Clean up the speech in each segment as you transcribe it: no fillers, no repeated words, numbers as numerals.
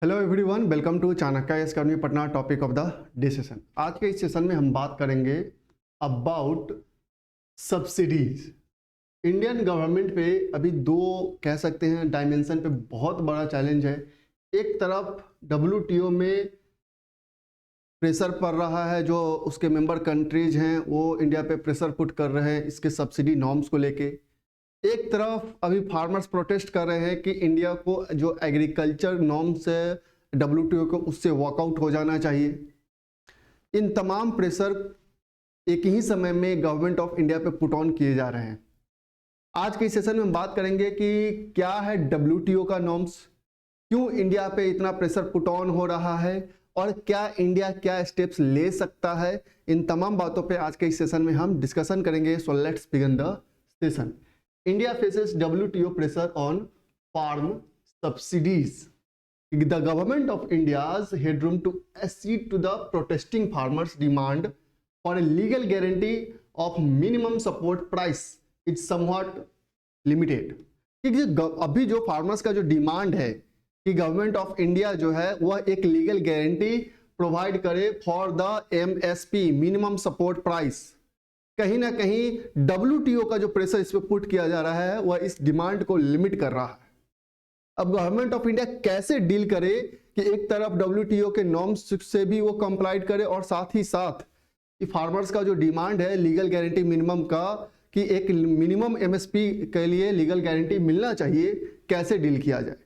Hello everyone, welcome to Chanakya academy Patna. Topic of the day session. आज के इस session में हम बात करेंगे अबाउट सब्सिडीज। इंडियन गवर्नमेंट पे अभी दो कह सकते हैं डायमेंशन पे बहुत बड़ा चैलेंज है। एक तरफ WTO में प्रेशर पड़ रहा है, जो उसके मेंबर कंट्रीज हैं वो इंडिया पे प्रेशर पुट कर रहे हैं इसके सब्सिडी नॉर्म्स को लेके। एक तरफ अभी फार्मर्स प्रोटेस्ट कर रहे हैं कि इंडिया को जो एग्रीकल्चर नॉर्म्स है WTO को उससे वॉकआउट हो जाना चाहिए। इन तमाम प्रेशर एक ही समय में गवर्नमेंट ऑफ इंडिया पे पुट ऑन किए जा रहे हैं। आज के सेशन में हम बात करेंगे कि क्या है WTO का नॉर्म्स, क्यों इंडिया पे इतना प्रेशर पुट ऑन हो रहा है और क्या इंडिया क्या स्टेप्स ले सकता है। इन तमाम बातों पे आज के इस सेशन में हम डिस्कशन करेंगे। So let's begin the session. India faces WTO pressure on farm subsidies. The government of India's headroom to accede to the protesting farmers' demand for a legal guarantee of minimum support price is somewhat limited. अभी जो farmers का जो demand है कि government of India जो है वह एक लीगल गारंटी प्रोवाइड करे for the MSP minimum support price, कहीं ना कहीं WTO का जो प्रेशर इस पर पुट किया जा रहा है वह इस डिमांड को लिमिट कर रहा है। अब गवर्नमेंट ऑफ इंडिया कैसे डील करे कि एक तरफ WTO के नॉर्म्स से भी वो कंप्लाइड करे और साथ ही साथ फार्मर्स का जो डिमांड है लीगल गारंटी मिनिमम का कि एक मिनिमम MSP के लिए लीगल गारंटी मिलना चाहिए, कैसे डील किया जाए।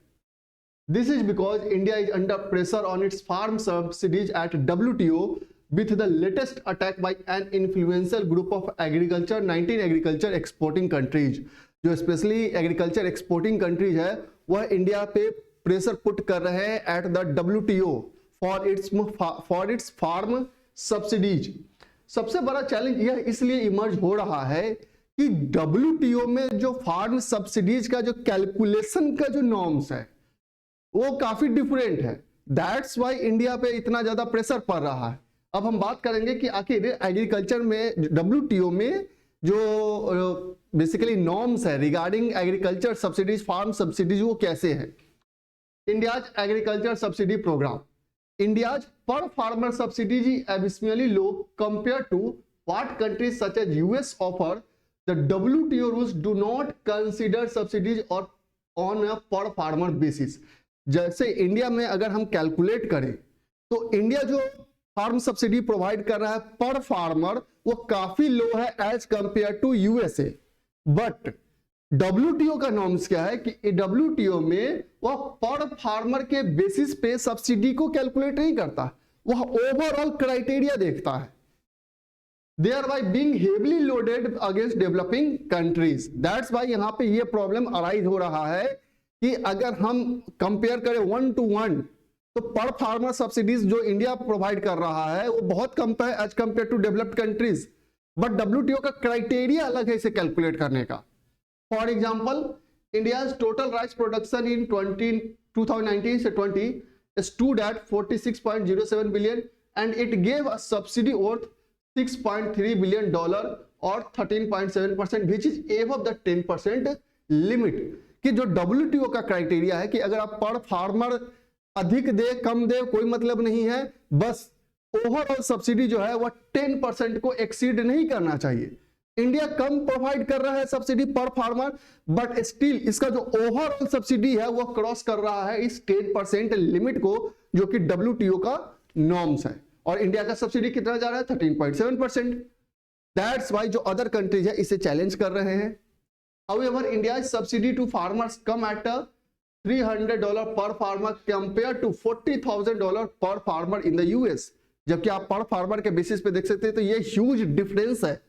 This is because India is under pressure on its farm subsidies at WTO with the latest attack by an influential group of 19 agriculture exporting countries। जो स्पेशली एग्रीकल्चर एक्सपोर्टिंग कंट्रीज है वह India पे pressure put कर रहे हैं at the WTO for its farm subsidies. सबसे बड़ा challenge यह इसलिए इमर्ज हो रहा है कि WTO में जो फार्म सब्सिडीज का जो कैलकुलेशन का जो नॉर्म्स है वो काफी डिफरेंट है। दैट्स वाई इंडिया पे इतना ज्यादा प्रेशर पड़ रहा है। अब हम बात करेंगे कि आखिर एग्रीकल्चर में WTO में जो बेसिकली नॉर्म्स है regarding agriculture subsidies, farm subsidies, वो कैसे है। India's agriculture subsidy programme, India's per farmer subsidies abysmally low compare to what countries such as US offer. The WTO rules do not consider subsidies और on a per farmer basis. जैसे India में अगर हम calculate करें तो India जो farm subsidy provide कर रहा है पर फार्मर वो काफी लो है as compare to USA। But WTO का नॉर्म्स क्या है कि WTO में वह पर फार्मर के बेसिस पे सब्सिडी को कैलकुलेट नहीं करता, वह ओवरऑल क्राइटेरिया देखता है, thereby being heavily loaded against developing countries। That's why यहां पे ये प्रॉब्लम अराइज हो रहा है कि अगर हम कंपेयर करें 1 to 1 तो पर फार्मर सब्सिडीज जो इंडिया प्रोवाइड कर रहा है वो बहुत कम है as compare to developed countries. But WTO का क्राइटेरिया अलग है इसे कैलकुलेट करने का। For example, India's total rice production in 2019 से 20 stood at 46.07 billion and it gave a subsidy worth $6.3 billion और 13.7%, which is above the 10% limit. कि जो WTO का क्राइटेरिया है कि अगर आप पर फार्मर अधिक दे कम दे कोई मतलब नहीं है, बस ओवरऑल सब्सिडी जो है वह 10% को एक्सीड नहीं करना चाहिए। इंडिया कम प्रोवाइड कर रहा है सब्सिडी पर फार्मर, बट स्टिल इसका जो ओवरऑल सब्सिडी है वह क्रॉस कर रहा है इस 10% लिमिट को, जो कि WTO का नॉर्म्स है। और इंडिया का सब्सिडी कितना जा रहा है 13.7%। दैट्स वाई जो अदर कंट्रीज है इसे चैलेंज कर रहे हैं। However, India subsidy to farmers come at $300 per farmer compare to $40,000 पर फार्मर इन द US। जबकि आप पर फार्मर के बेसिस पे देख सकते हैं तो ये ह्यूज डिफरेंस है।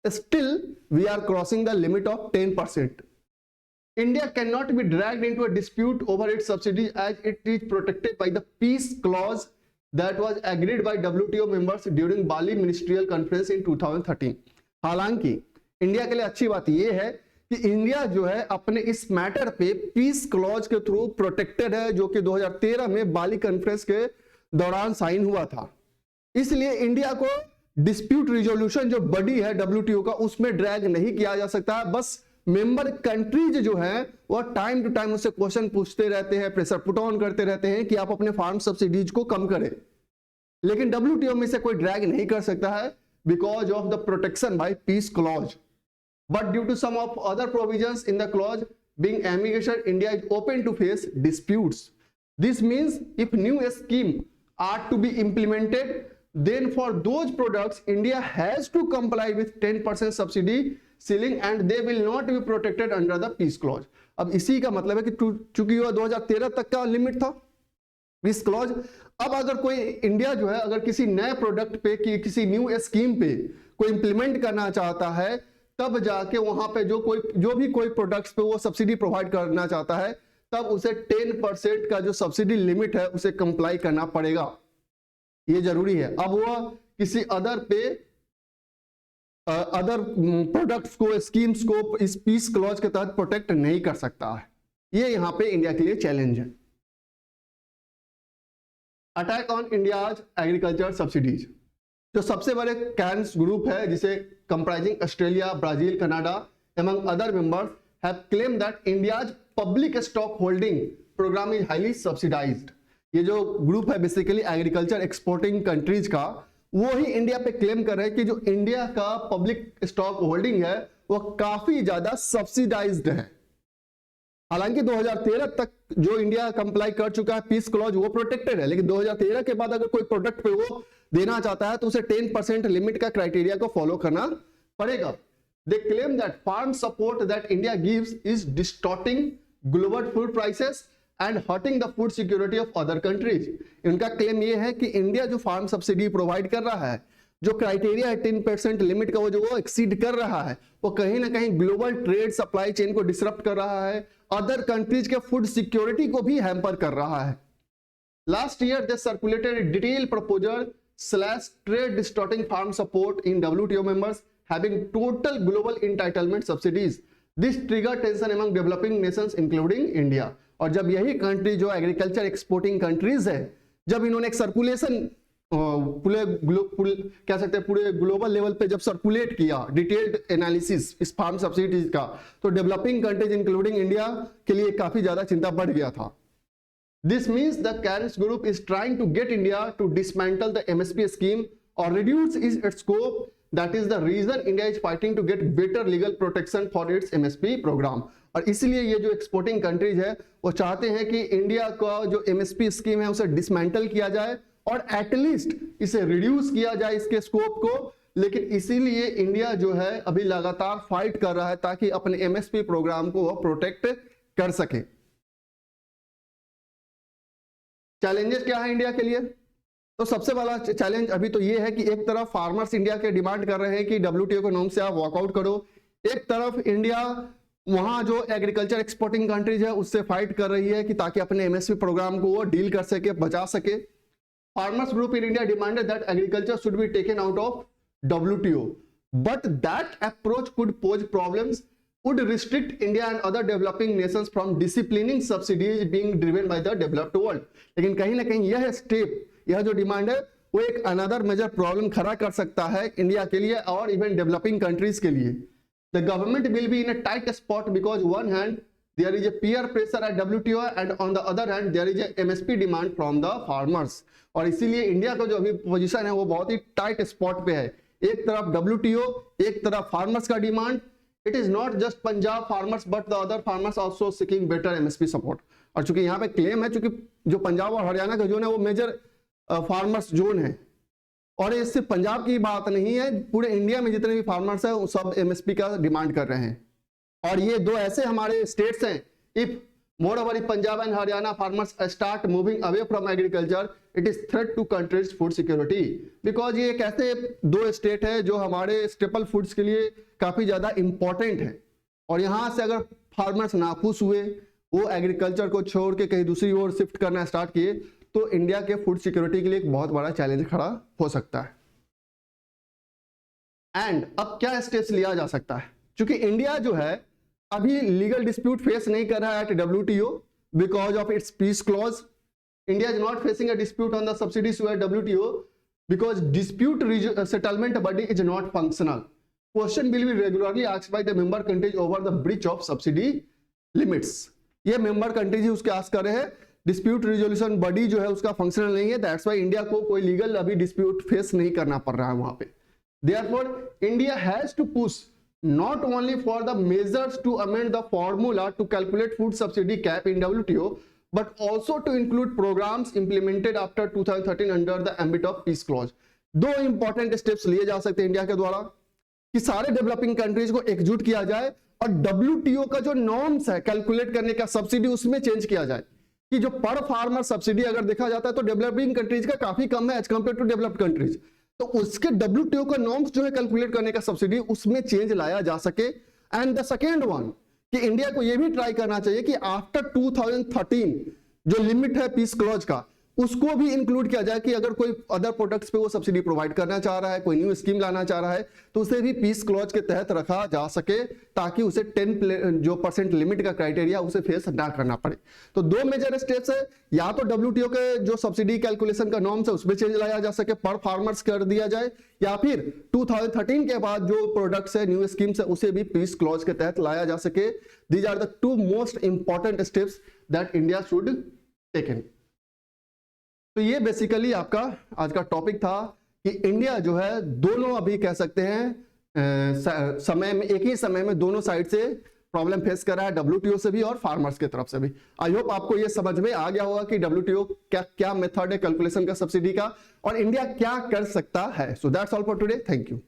Still we are crossing the limit of 10%। India can not be dragged into a dispute over its subsidy as it is protected by the peace clause that was agreed by WTO members during Bali ministerial conference in 2013। हालांकि India के लिए अच्छी बात यह है कि India जो है अपने इस मैटर पे पीस क्लॉज के थ्रू प्रोटेक्टेड है, जो कि 2013 में बाली कॉन्फ्रेंस के दौरान साइन हुआ था। इसलिए इंडिया को डिस्प्यूट रिजोल्यूशन जो बॉडी है WTO का उसमें ड्रैग नहीं किया जा सकता है। बस मेंबर कंट्रीज जो है वो टाइम टू टाइम उससे क्वेश्चन पूछते रहते हैं, प्रेशर पुट ऑन करते रहते हैं कि आप अपने फार्म सब्सिडीज को कम करें, लेकिन WTO में से कोई ड्रैग नहीं कर सकता है because of the protection by peace clause. But due to some of other provisions in the clause being ambiguous, India is open to face disputes. This means if new scheme are to be implemented, then for those products India has to comply with 10% subsidy ceiling and they will not be protected under the peace clause। अब इसी का मतलब है कि चूंकि वह 2013 तक का लिमिट था पीस क्लॉज, अब अगर कोई इंडिया जो है अगर किसी नए प्रोडक्ट पे किसी न्यू स्कीम पे कोई इंप्लीमेंट करना चाहता है, तब जाके वहां पे जो भी कोई प्रोडक्ट्स पे वो सब्सिडी प्रोवाइड करना चाहता है, तब उसे 10% का जो सब्सिडी लिमिट है उसे कंप्लाई करना पड़ेगा। ये जरूरी है। अब वो किसी अदर प्रोडक्ट्स को, स्कीम्स को इस पीस क्लॉज के तहत प्रोटेक्ट नहीं कर सकता है। ये यहां पे इंडिया के लिए चैलेंज है। Attack on India's agriculture subsidies, जो सबसे बड़े कैंस ग्रुप है जिसे comprising Australia, Brazil, Canada among other members have claim that India's public stock holding programme is highly subsidised. ये जो ग्रुप है बेसिकली एग्रीकल्चर एक्सपोर्टिंग कंट्रीज का, वो ही इंडिया पे क्लेम कर रहे हैं कि जो इंडिया का पब्लिक स्टॉक होल्डिंग है वो काफी ज्यादा सब्सिडाइज्ड है। हालांकि 2013 तक जो इंडिया कंप्लाई कर चुका है पीस क्लॉज वो प्रोटेक्टेड है, लेकिन 2013 के बाद अगर कोई प्रोडक्ट पे वो देना चाहता है तो उसे 10% लिमिट का क्राइटेरिया को फॉलो करना पड़ेगा। They claim that farm support that India gives is distorting global food prices and hurting the food security of other countries. इनका क्लेम ये है कि इंडिया जो फार्म सब्सिडी प्रोवाइड कर रहा है, जो क्राइटेरिया है 10% लिमिट का, वो एक्सीड कर रहा है, वो कहीं ना कहीं ग्लोबल ट्रेड सप्लाई चेन को डिसरप्ट कर रहा है, अदर कंट्रीज के फूड सिक्योरिटी को भी हैम्पर कर रहा है। Last year they circulated detail proposal slash trade distorting farm support in WTO members having total global entitlement subsidies. This trigger tension among developing nations including India। और जब यही country जो agriculture exporting countries है, जब इन्होंने एक circulation पूरे global level पे जब सर्कुलेट किया डिटेल्ड एनालिसिस इस फार्म सब्सिडीज का, तो डेवलपिंग कंट्रीज इंक्लूडिंग इंडिया के लिए काफी ज्यादा चिंता बढ़ गया था। This means the Cairns group is trying to get India to dismantle the MSP scheme और reduce its scope. That is the reason India is fighting to get better legal protection for its MSP program। और इसलिए ये जो exporting countries है वो चाहते हैं कि इंडिया का जो MSP स्कीम है उसे डिसमेंटल किया जाए और एटलीस्ट इसे रिड्यूस किया जाए इसके स्कोप को। लेकिन इसीलिए इंडिया जो है अभी लगातार फाइट कर रहा है ताकि अपने MSP प्रोग्राम को वो प्रोटेक्ट कर सके। चैलेंजेस क्या है इंडिया के लिए? तो सबसे बड़ा चैलेंज अभी तो ये है कि एक तरफ फार्मर्स इंडिया के डिमांड कर रहे हैं कि WTO के नॉर्म से आप वॉकआउट करो, एक तरफ इंडिया वहां जो एग्रीकल्चर एक्सपोर्टिंग कंट्रीज है उससे फाइट कर रही है कि ताकि अपने MSP प्रोग्राम को वो डील कर सके, बचा सके। Farmers group in India demanded that agriculture should be taken out of WTO, but that approach could pose problems, would restrict India and other developing nations from disciplining subsidies being driven by the developed world। लेकिन कहीं ना कहीं यह step, यह जो demand है वो एक अनदर मेजर प्रॉब्लम खड़ा कर सकता है इंडिया के लिए और इवन डेवलपिंग कंट्रीज के लिए। The government will be in a tight spot because one hand there is a peer pressure at WTO and on the other hand there is a MSP demand from the farmers. और इसीलिए India का जो अभी position है वो बहुत ही tight spot पे है। एक तरफ WTO, एक तरफ फार्मर्स का demand. It is not just Punjab farmers but the other farmers also seeking better MSP support. और चूंकि यहाँ पे क्लेम है, चूंकि जो पंजाब और हरियाणा का जोन है वो मेजर फार्मर्स जोन है, और ये सिर्फ पंजाब की बात नहीं है, पूरे इंडिया में जितने भी फार्मर्स हैं वो सब MSP का डिमांड कर रहे हैं। और ये दो ऐसे हमारे स्टेट्स हैं, if मोreover if Punjab and Haryana farmers start moving away from agriculture, it is threat to country's food security। because ये एक ऐसे दो स्टेट है जो हमारे स्टेपल फूड्स के लिए काफी ज्यादा इंपॉर्टेंट है, और यहाँ से अगर फार्मर्स नाखुश हुए, वो एग्रीकल्चर को छोड़ के कहीं दूसरी ओर शिफ्ट करना स्टार्ट किए, तो इंडिया के फूड सिक्योरिटी के लिए एक बहुत बड़ा चैलेंज खड़ा हो सकता है। एंड अब क्या स्टेप्स लिया जा सकता है? क्योंकि इंडिया जो है अभी लीगल डिस्प्यूट फेस नहीं कर रहा है at WTO because of its peace clause. India is not facing a dispute on the subsidies to WTO because dispute settlement body is not functional. Question will be regularly asked by the member countries over the breach of subsidy limits. ये member countries ही उसके ask कर रहे हैं। Dispute resolution body जो है उसका functional नहीं है, दैट्स व्हाई इंडिया को कोई लीगल अभी डिस्प्यूट फेस नहीं करना पड़ रहा है वहां पे। Therefore India has to push not only for the measures to amend the formula to calculate food subsidy cap in WTO, but also to include programs implemented after 2013 under the ambit of peace clause। दो important steps लिए जा सकते हैं India के द्वारा कि सारे developing countries को एकजुट किया जाए और WTO का जो नॉर्म्स है कैलकुलेट करने का सब्सिडी उसमें चेंज किया जाए कि जो पर फार्मर सब्सिडी अगर देखा जाता है तो डेवलपिंग कंट्रीज का काफी कम है as compare to developed countries, तो उसके WTO का नॉर्म्स जो है कैलकुलेट करने का सब्सिडी उसमें चेंज लाया जा सके। एंड द सेकेंड वन कि इंडिया को यह भी ट्राई करना चाहिए कि आफ्टर 2013 जो लिमिट है पीस क्लॉज का उसको भी इंक्लूड किया जाए कि अगर कोई अदर प्रोडक्ट्स पे वो सब्सिडी प्रोवाइड करना चाह रहा है, कोई न्यू स्कीम लाना चाह रहा है तो उसे भी पीस क्लॉज के तहत रखा जा सके ताकि उसे 10% लिमिट का क्राइटेरिया उसे फेस ना करना पड़े। तो दो मेजर स्टेप्स है, या तो WTO के जो सब्सिडी कैलकुलेशन का नॉर्म्स है उसमें चेंज लाया जा सके, पर फार्मर्स कर दिया जाए, या फिर 2013 के बाद जो प्रोडक्ट्स है न्यू स्कीम्स है उसे भी पीस क्लॉज के तहत लाया जा सके। These are the two most important steps that India should taken. तो ये बेसिकली आपका आज का टॉपिक था कि इंडिया जो है दोनों अभी कह सकते हैं समय में एक ही समय में दोनों साइड से प्रॉब्लम फेस कर रहा है, WTO से भी और फार्मर्स की तरफ से भी। आई होप आपको ये समझ में आ गया होगा कि WTO क्या मेथड है कैलकुलेशन का सब्सिडी का और इंडिया क्या कर सकता है। So that's all for today, thank you.